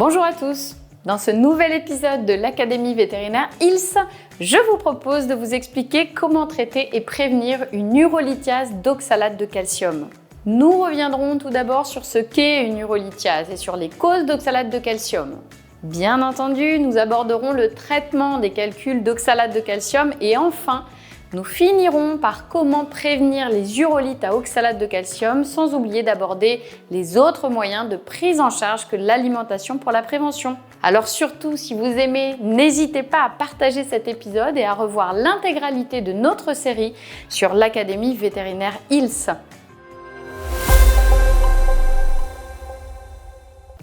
Bonjour à tous! Dans ce nouvel épisode de l'Académie vétérinaire ILS, je vous propose de vous expliquer comment traiter et prévenir une urolithiase d'oxalate de calcium. Nous reviendrons tout d'abord sur ce qu'est une urolithiase et sur les causes d'oxalate de calcium. Bien entendu, nous aborderons le traitement des calculs d'oxalate de calcium et enfin, nous finirons par comment prévenir les urolithes à oxalate de calcium sans oublier d'aborder les autres moyens de prise en charge que l'alimentation pour la prévention. Alors surtout, si vous aimez, n'hésitez pas à partager cet épisode et à revoir l'intégralité de notre série sur l'Académie vétérinaire ILS.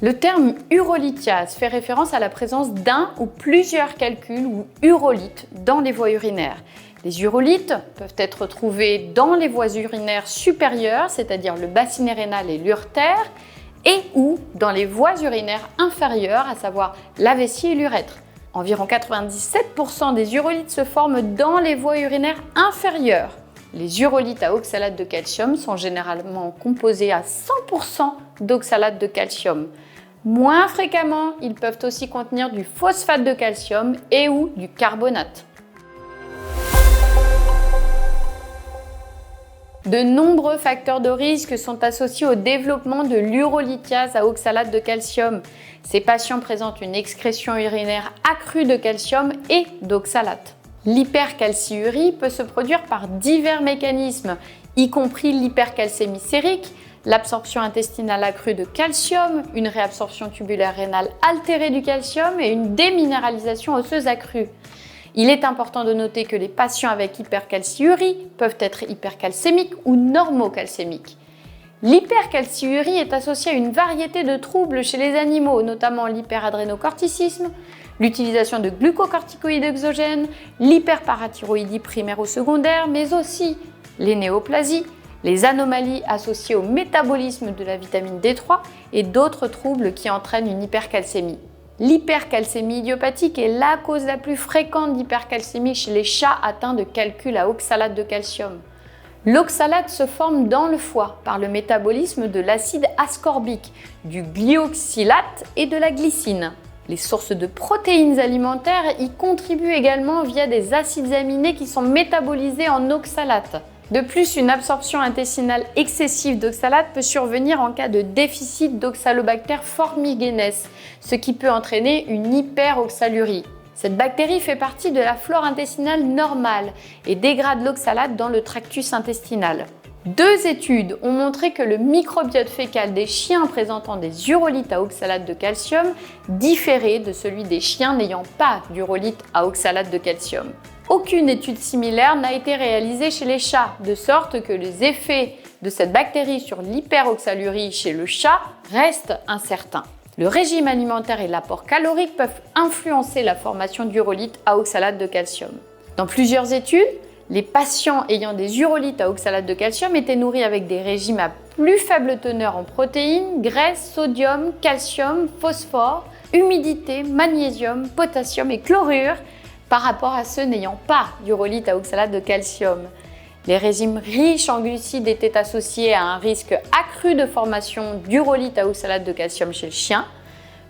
Le terme urolithiase fait référence à la présence d'un ou plusieurs calculs ou urolithes dans les voies urinaires. Les urolithes peuvent être trouvés dans les voies urinaires supérieures, c'est-à-dire le bassinet rénal et l'urtère, et ou dans les voies urinaires inférieures, à savoir la vessie et l'urètre. Environ 97% des urolithes se forment dans les voies urinaires inférieures. Les urolithes à oxalate de calcium sont généralement composés à 100% d'oxalate de calcium. Moins fréquemment, ils peuvent aussi contenir du phosphate de calcium et ou du carbonate. De nombreux facteurs de risque sont associés au développement de l'urolithiase à oxalate de calcium. Ces patients présentent une excrétion urinaire accrue de calcium et d'oxalate. L'hypercalciurie peut se produire par divers mécanismes, y compris l'hypercalcémie sérique, l'absorption intestinale accrue de calcium, une réabsorption tubulaire rénale altérée du calcium et une déminéralisation osseuse accrue. Il est important de noter que les patients avec hypercalciurie peuvent être hypercalcémiques ou normocalcémiques. L'hypercalciurie est associée à une variété de troubles chez les animaux, notamment l'hyperadrénocorticisme, l'utilisation de glucocorticoïdes exogènes, l'hyperparathyroïdie primaire ou secondaire, mais aussi les néoplasies, les anomalies associées au métabolisme de la vitamine D3 et d'autres troubles qui entraînent une hypercalcémie. L'hypercalcémie idiopathique est la cause la plus fréquente d'hypercalcémie chez les chats atteints de calculs à oxalate de calcium. L'oxalate se forme dans le foie par le métabolisme de l'acide ascorbique, du glyoxylate et de la glycine. Les sources de protéines alimentaires y contribuent également via des acides aminés qui sont métabolisés en oxalate. De plus, une absorption intestinale excessive d'oxalate peut survenir en cas de déficit d'Oxalobacter formigenes, ce qui peut entraîner une hyperoxalurie. Cette bactérie fait partie de la flore intestinale normale et dégrade l'oxalate dans le tractus intestinal. 2 études ont montré que le microbiote fécal des chiens présentant des urolithes à oxalate de calcium différait de celui des chiens n'ayant pas d'urolithes à oxalate de calcium. Aucune étude similaire n'a été réalisée chez les chats, de sorte que les effets de cette bactérie sur l'hyperoxalurie chez le chat restent incertains. Le régime alimentaire et l'apport calorique peuvent influencer la formation d'urolithes à oxalate de calcium. Dans plusieurs études, les patients ayant des urolithes à oxalate de calcium étaient nourris avec des régimes à plus faible teneur en protéines, graisses, sodium, calcium, phosphore, humidité, magnésium, potassium et chlorure par rapport à ceux n'ayant pas d'urolithes à oxalate de calcium. Les régimes riches en glucides étaient associés à un risque accru de formation d'urolithes à oxalate de calcium chez le chien.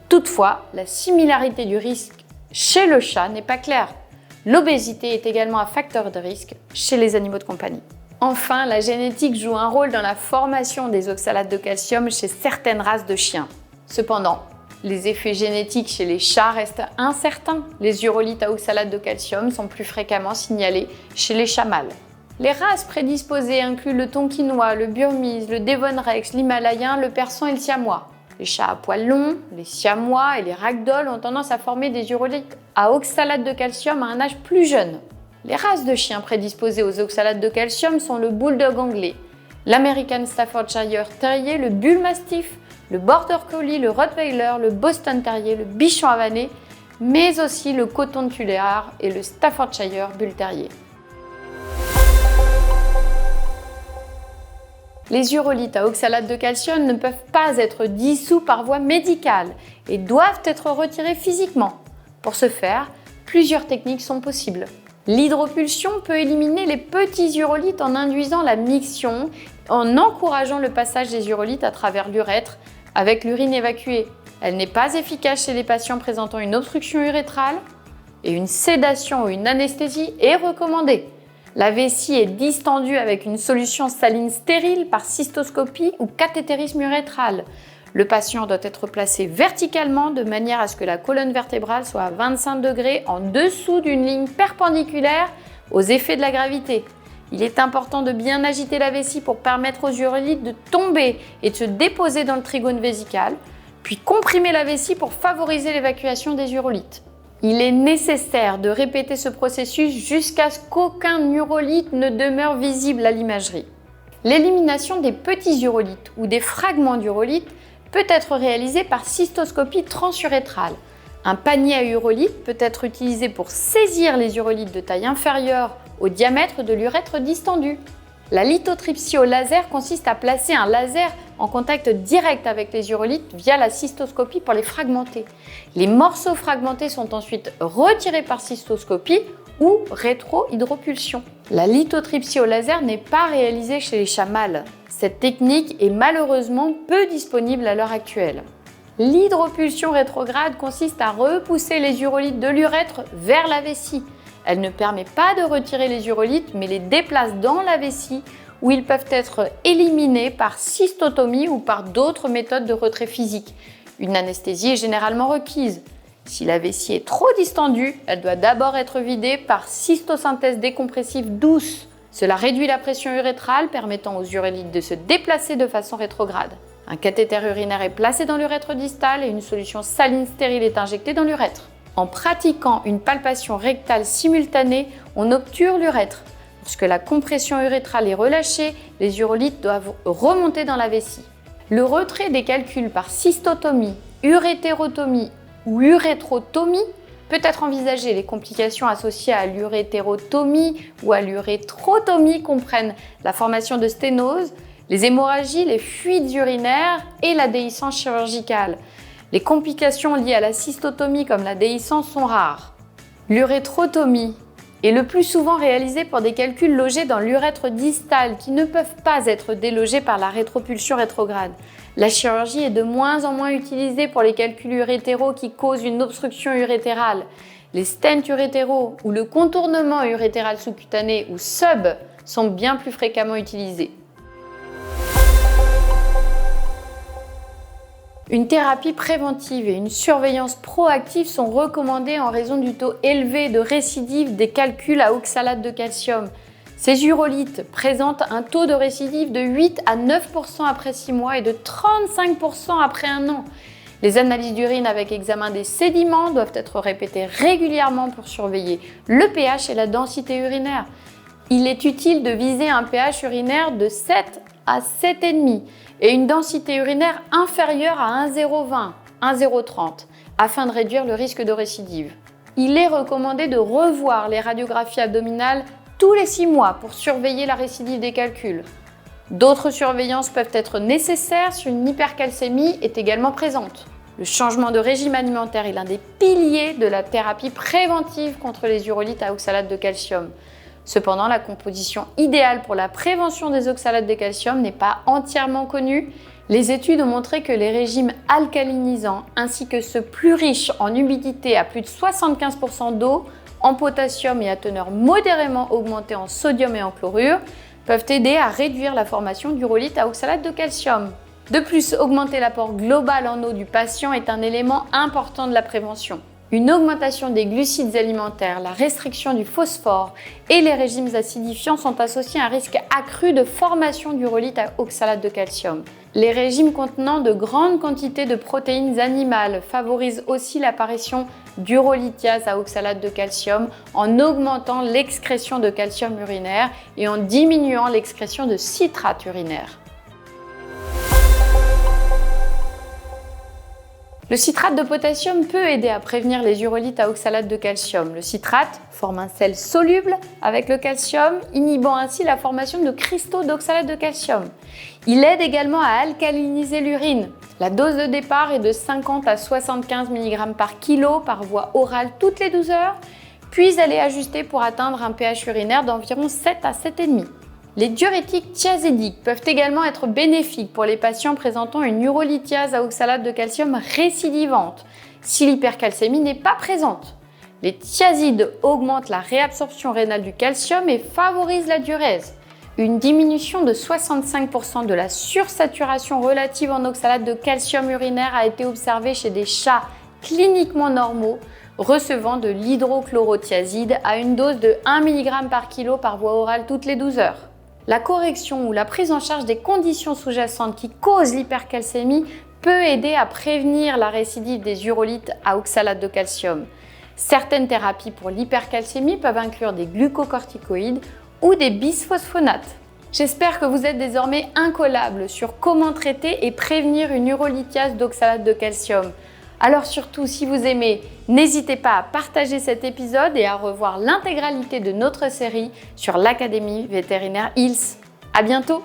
Toutefois, la similarité du risque chez le chat n'est pas claire. L'obésité est également un facteur de risque chez les animaux de compagnie. Enfin, la génétique joue un rôle dans la formation des oxalates de calcium chez certaines races de chiens. Cependant, les effets génétiques chez les chats restent incertains. Les urolithes à oxalate de calcium sont plus fréquemment signalés chez les chats mâles. Les races prédisposées incluent le tonkinois, le burmese, le devon rex, l'himalayen, le persan et le siamois. Les chats à poils longs, les siamois et les ragdoll ont tendance à former des urolithes à oxalate de calcium à un âge plus jeune. Les races de chiens prédisposées aux oxalates de calcium sont le bulldog anglais, l'American Staffordshire Terrier, le bull mastiff, le border collie, le rottweiler, le boston terrier, le bichon havanais, mais aussi le coton tuléar et le Staffordshire bull terrier. Les urolithes à oxalate de calcium ne peuvent pas être dissous par voie médicale et doivent être retirés physiquement. Pour ce faire, plusieurs techniques sont possibles. L'hydropulsion peut éliminer les petits urolithes en induisant la miction, en encourageant le passage des urolithes à travers l'urètre avec l'urine évacuée. Elle n'est pas efficace chez les patients présentant une obstruction urétrale et une sédation ou une anesthésie est recommandée. La vessie est distendue avec une solution saline stérile par cystoscopie ou cathétérisme urétral. Le patient doit être placé verticalement de manière à ce que la colonne vertébrale soit à 25 degrés en dessous d'une ligne perpendiculaire aux effets de la gravité. Il est important de bien agiter la vessie pour permettre aux urolithes de tomber et de se déposer dans le trigone vésical, puis comprimer la vessie pour favoriser l'évacuation des urolithes. Il est nécessaire de répéter ce processus jusqu'à ce qu'aucun urolithe ne demeure visible à l'imagerie. L'élimination des petits urolithes ou des fragments d'urolithes peut être réalisée par cystoscopie transurétrale. Un panier à urolithes peut être utilisé pour saisir les urolithes de taille inférieure au diamètre de l'urètre distendu. La lithotripsie au laser consiste à placer un laser en contact direct avec les urolithes via la cystoscopie pour les fragmenter. Les morceaux fragmentés sont ensuite retirés par cystoscopie ou rétro-hydropulsion. La lithotripsie au laser n'est pas réalisée chez les chats mâles. Cette technique est malheureusement peu disponible à l'heure actuelle. L'hydropulsion rétrograde consiste à repousser les urolithes de l'urètre vers la vessie. Elle ne permet pas de retirer les urolithes, mais les déplace dans la vessie où ils peuvent être éliminés par cystotomie ou par d'autres méthodes de retrait physique. Une anesthésie est généralement requise. Si la vessie est trop distendue, elle doit d'abord être vidée par cystosynthèse décompressive douce. Cela réduit la pression urétrale, permettant aux urolithes de se déplacer de façon rétrograde. Un cathéter urinaire est placé dans l'urètre distal et une solution saline stérile est injectée dans l'urètre. En pratiquant une palpation rectale simultanée, on obture l'urètre. Lorsque la compression urétrale est relâchée, les urolithes doivent remonter dans la vessie. Le retrait des calculs par cystotomie, urétérotomie ou urétrotomie peut être envisagé. Les complications associées à l'urétérotomie ou à l'urétrotomie comprennent la formation de sténose, les hémorragies, les fuites urinaires et la déhiscence chirurgicale. Les complications liées à la cystotomie comme la déhiscence sont rares. L'urétrotomie est le plus souvent réalisée pour des calculs logés dans l'urètre distal qui ne peuvent pas être délogés par la rétropulsion rétrograde. La chirurgie est de moins en moins utilisée pour les calculs urétéraux qui causent une obstruction urétérale. Les stents urétéraux ou le contournement urétéral sous-cutané ou SUB sont bien plus fréquemment utilisés. Une thérapie préventive et une surveillance proactive sont recommandées en raison du taux élevé de récidive des calculs à oxalate de calcium. Ces urolithes présentent un taux de récidive de 8 à 9% après 6 mois et de 35% après 1 an. Les analyses d'urine avec examen des sédiments doivent être répétées régulièrement pour surveiller le pH et la densité urinaire. Il est utile de viser un pH urinaire de 7 à 7,5 et une densité urinaire inférieure à 1,020, 1,030 afin de réduire le risque de récidive. Il est recommandé de revoir les radiographies abdominales tous les 6 mois pour surveiller la récidive des calculs. D'autres surveillances peuvent être nécessaires si une hypercalcémie est également présente. Le changement de régime alimentaire est l'un des piliers de la thérapie préventive contre les urolithes à oxalate de calcium. Cependant, la composition idéale pour la prévention des oxalates de calcium n'est pas entièrement connue. Les études ont montré que les régimes alcalinisants ainsi que ceux plus riches en humidité à plus de 75% d'eau, en potassium et à teneur modérément augmentée en sodium et en chlorure peuvent aider à réduire la formation d'urolithes à oxalate de calcium. De plus, augmenter l'apport global en eau du patient est un élément important de la prévention. Une augmentation des glucides alimentaires, la restriction du phosphore et les régimes acidifiants sont associés à un risque accru de formation d'urolithes à oxalate de calcium. Les régimes contenant de grandes quantités de protéines animales favorisent aussi l'apparition d'urolithiase à oxalate de calcium en augmentant l'excrétion de calcium urinaire et en diminuant l'excrétion de citrate urinaire. Le citrate de potassium peut aider à prévenir les urolithes à oxalate de calcium. Le citrate forme un sel soluble avec le calcium, inhibant ainsi la formation de cristaux d'oxalate de calcium. Il aide également à alcaliniser l'urine. La dose de départ est de 50 à 75 mg par kilo par voie orale toutes les 12 heures, puis elle est ajustée pour atteindre un pH urinaire d'environ 7 à 7,5. Les diurétiques thiazédiques peuvent également être bénéfiques pour les patients présentant une urolithiase à oxalate de calcium récidivante, si l'hypercalcémie n'est pas présente. Les thiazides augmentent la réabsorption rénale du calcium et favorisent la diurèse. Une diminution de 65% de la sursaturation relative en oxalate de calcium urinaire a été observée chez des chats cliniquement normaux recevant de l'hydrochlorothiazide à une dose de 1 mg par kilo par voie orale toutes les 12 heures. La correction ou la prise en charge des conditions sous-jacentes qui causent l'hypercalcémie peut aider à prévenir la récidive des urolithes à oxalate de calcium. Certaines thérapies pour l'hypercalcémie peuvent inclure des glucocorticoïdes ou des bisphosphonates. J'espère que vous êtes désormais incollable sur comment traiter et prévenir une urolithiase d'oxalate de calcium. Alors surtout, si vous aimez, n'hésitez pas à partager cet épisode et à revoir l'intégralité de notre série sur l'Académie vétérinaire ILS. À bientôt!